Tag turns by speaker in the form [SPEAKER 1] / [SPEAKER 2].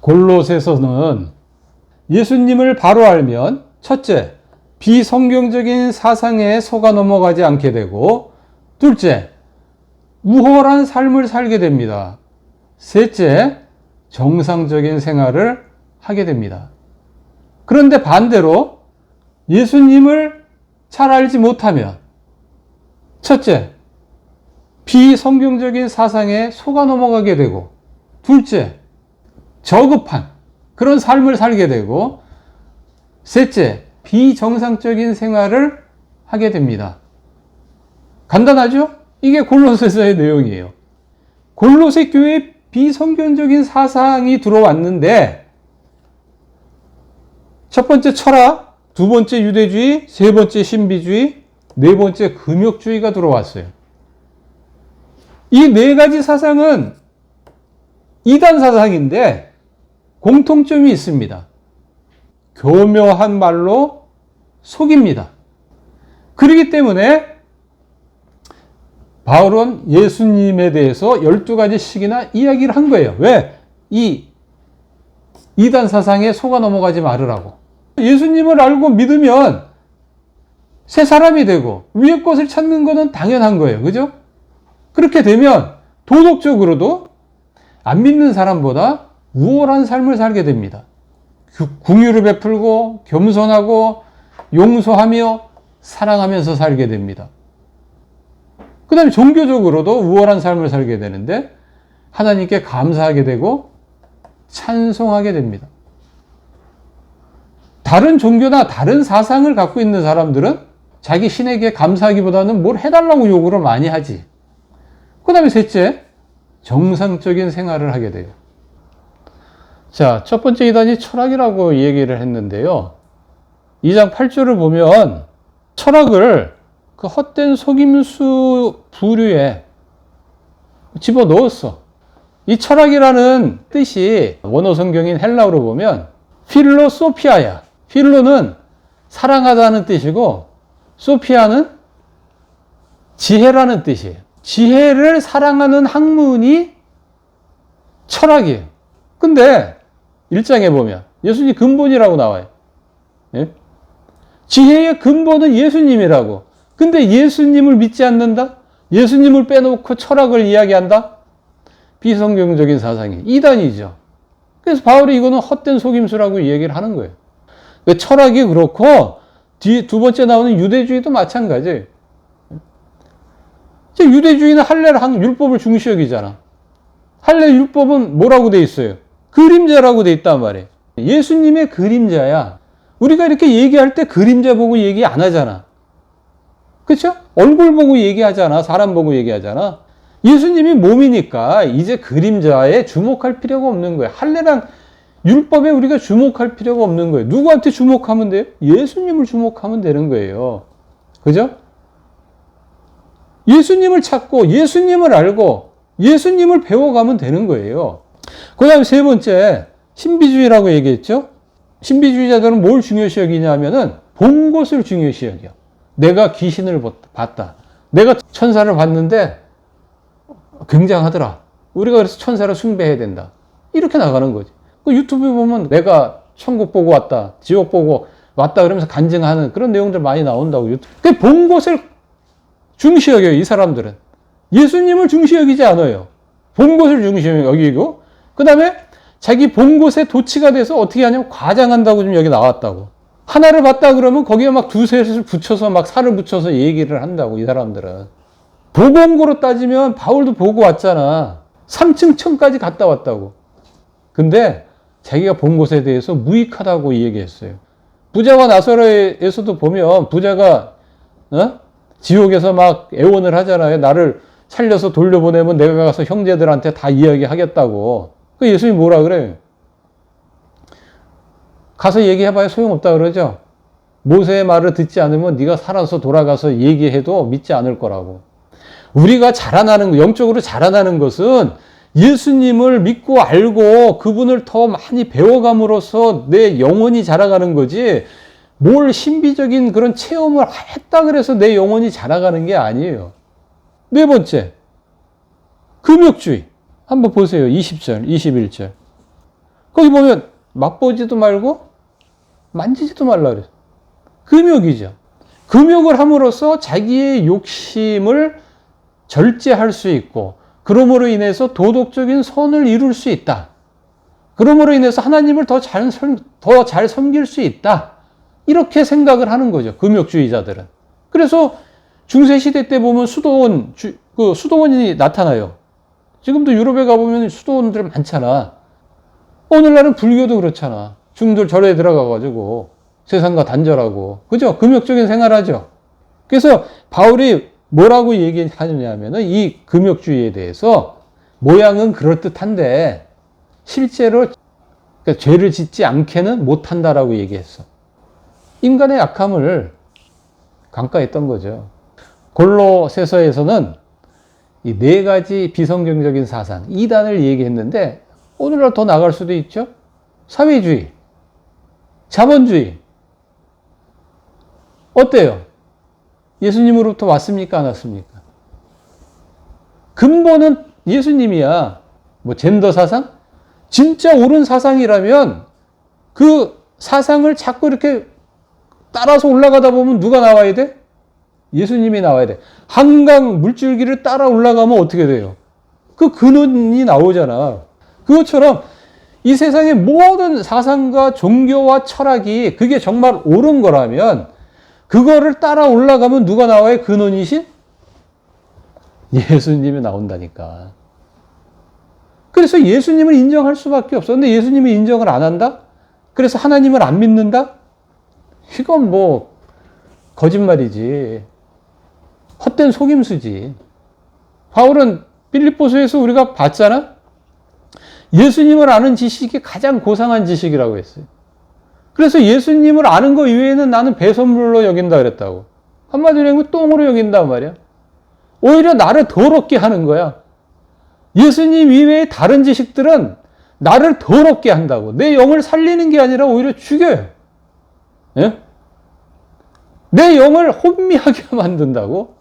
[SPEAKER 1] 골로새서는 예수님을 바로 알면 첫째, 비성경적인 사상에 속아 넘어가지 않게 되고, 둘째, 우월한 삶을 살게 됩니다. 셋째, 정상적인 생활을 하게 됩니다. 그런데 반대로 예수님을 잘 알지 못하면 첫째, 비성경적인 사상에 속아 넘어가게 되고, 둘째, 저급한 그런 삶을 살게 되고, 셋째, 비정상적인 생활을 하게 됩니다. 간단하죠? 이게 골로새서의 내용이에요. 골로새 교회에 비성경적인 사상이 들어왔는데, 첫 번째 철학, 두 번째 유대주의, 세 번째 신비주의, 네 번째 금욕주의가 들어왔어요. 이 네 가지 사상은 이단 사상인데 공통점이 있습니다. 교묘한 말로 속입니다. 그렇기 때문에 바울은 예수님에 대해서 12가지씩이나 이야기를 한 거예요. 왜? 이 이단 사상에 속아 넘어가지 말으라고. 예수님을 알고 믿으면 새 사람이 되고 위의 것을 찾는 것은 당연한 거예요. 그죠? 그렇게 되면 도덕적으로도 안 믿는 사람보다 우월한 삶을 살게 됩니다. 긍휼을 베풀고 겸손하고 용서하며 사랑하면서 살게 됩니다. 그 다음에 종교적으로도 우월한 삶을 살게 되는데 하나님께 감사하게 되고 찬송하게 됩니다. 다른 종교나 다른 사상을 갖고 있는 사람들은 자기 신에게 감사하기보다는 뭘 해달라고 요구를 많이 하지. 그 다음에 셋째, 정상적인 생활을 하게 돼요. 자, 첫 번째 이단이 철학이라고 얘기를 했는데요. 2장 8절을 보면 철학을 그 헛된 속임수 부류에 집어넣었어. 이 철학이라는 뜻이 원어 성경인 헬라어로 보면 필로소피아야. 필로는 사랑하다는 뜻이고 소피아는 지혜라는 뜻이에요. 지혜를 사랑하는 학문이 철학이에요. 근데 1장에 보면 예수님 근본이라고 나와요. 예? 지혜의 근본은 예수님이라고. 근데 예수님을 믿지 않는다? 예수님을 빼놓고 철학을 이야기한다? 비성경적인 사상이 이단이죠. 그래서 바울이 이거는 헛된 속임수라고 얘기를 하는 거예요. 철학이 그렇고 두 번째 나오는 유대주의도 마찬가지예요. 유대주의는 할례를 율법을 중시 여기잖아. 할례 율법은 뭐라고 돼 있어요? 그림자라고 돼 있단 말이에요. 예수님의 그림자야. 우리가 이렇게 얘기할 때 그림자 보고 얘기 안 하잖아. 그렇죠? 얼굴 보고 얘기하잖아. 사람 보고 얘기하잖아. 예수님이 몸이니까 이제 그림자에 주목할 필요가 없는 거예요. 할례랑 율법에 우리가 주목할 필요가 없는 거예요. 누구한테 주목하면 돼요? 예수님을 주목하면 되는 거예요. 그죠? 예수님을 찾고 예수님을 알고 예수님을 배워가면 되는 거예요. 그 다음에 세 번째, 신비주의라고 얘기했죠? 신비주의자들은 뭘 중요시 여기냐면은 본 것을 중요시 여겨. 내가 귀신을 봤다. 내가 천사를 봤는데 굉장하더라. 우리가 그래서 천사를 숭배해야 된다. 이렇게 나가는 거지. 그 유튜브에 보면 내가 천국 보고 왔다. 지옥 보고 왔다. 그러면서 간증하는 그런 내용들 많이 나온다고. 그 본 것을 중시 여겨요. 이 사람들은. 예수님을 중시 여기지 않아요. 본 것을 중시 여기고 그 다음에 자기 본 것에 도취가 돼서 어떻게 하냐면 과장한다고 좀 여기 나왔다고. 하나를 봤다 그러면 거기에 막 두셋을 붙여서 막 살을 붙여서 얘기를 한다고. 이 사람들은. 보고 온 거로 따지면 바울도 보고 왔잖아. 3층 천까지 갔다 왔다고. 근데 자기가 본 것에 대해서 무익하다고 얘기했어요. 부자와 나사로에서도 보면 부자가 지옥에서 막 애원을 하잖아요. 나를 살려서 돌려보내면 내가 가서 형제들한테 다 이야기하겠다고. 그 예수님이 뭐라 그래요? 가서 얘기해봐야 소용없다 그러죠. 모세의 말을 듣지 않으면 네가 살아서 돌아가서 얘기해도 믿지 않을 거라고. 우리가 자라나는, 영적으로 자라나는 것은 예수님을 믿고 알고 그분을 더 많이 배워감으로써 내 영혼이 자라가는 거지, 뭘 신비적인 그런 체험을 했다 그래서 내 영혼이 자라가는 게 아니에요. 네 번째, 금욕주의. 한번 보세요. 20절, 21절. 거기 보면 맛보지도 말고 만지지도 말라 그래요. 금욕이죠. 금욕을 함으로써 자기의 욕심을 절제할 수 있고, 그러므로 인해서 도덕적인 선을 이룰 수 있다. 그러므로 인해서 하나님을 더 잘 섬길 수 있다. 이렇게 생각을 하는 거죠. 금욕주의자들은. 그래서 중세시대 때 보면 수도원이 나타나요. 지금도 유럽에 가보면 수도원들 많잖아. 오늘날은 불교도 그렇잖아. 중들 절에 들어가가지고 세상과 단절하고, 그죠? 금욕적인 생활하죠. 그래서 바울이 뭐라고 얘기하느냐면은 이 금욕주의에 대해서 모양은 그럴듯한데 실제로 그러니까 죄를 짓지 않게는 못한다라고 얘기했어. 인간의 약함을 강가했던 거죠. 골로새서에서는 이 네 가지 비성경적인 사상, 이단을 얘기했는데 오늘날 더 나갈 수도 있죠. 사회주의, 자본주의. 어때요? 예수님으로부터 왔습니까? 안 왔습니까? 근본은 예수님이야. 뭐 젠더 사상? 진짜 옳은 사상이라면 그 사상을 자꾸 이렇게 따라서 올라가다 보면 누가 나와야 돼? 예수님이 나와야 돼. 한강 물줄기를 따라 올라가면 어떻게 돼요? 그 근원이 나오잖아. 그것처럼 이 세상의 모든 사상과 종교와 철학이 그게 정말 옳은 거라면 그거를 따라 올라가면 누가 나와요? 근원이신? 예수님이 나온다니까. 그래서 예수님을 인정할 수밖에 없어. 근데 예수님이 인정을 안 한다? 그래서 하나님을 안 믿는다? 이건 뭐 거짓말이지. 헛된 속임수지. 바울은 빌립보서에서 우리가 봤잖아? 예수님을 아는 지식이 가장 고상한 지식이라고 했어요. 그래서 예수님을 아는 거 이외에는 나는 배설물로 여긴다 그랬다고. 한마디로 하면 똥으로 여긴단 말이야. 오히려 나를 더럽게 하는 거야. 예수님 이외의 다른 지식들은 나를 더럽게 한다고. 내 영을 살리는 게 아니라 오히려 죽여요. 예? 내 영을 혼미하게 만든다고.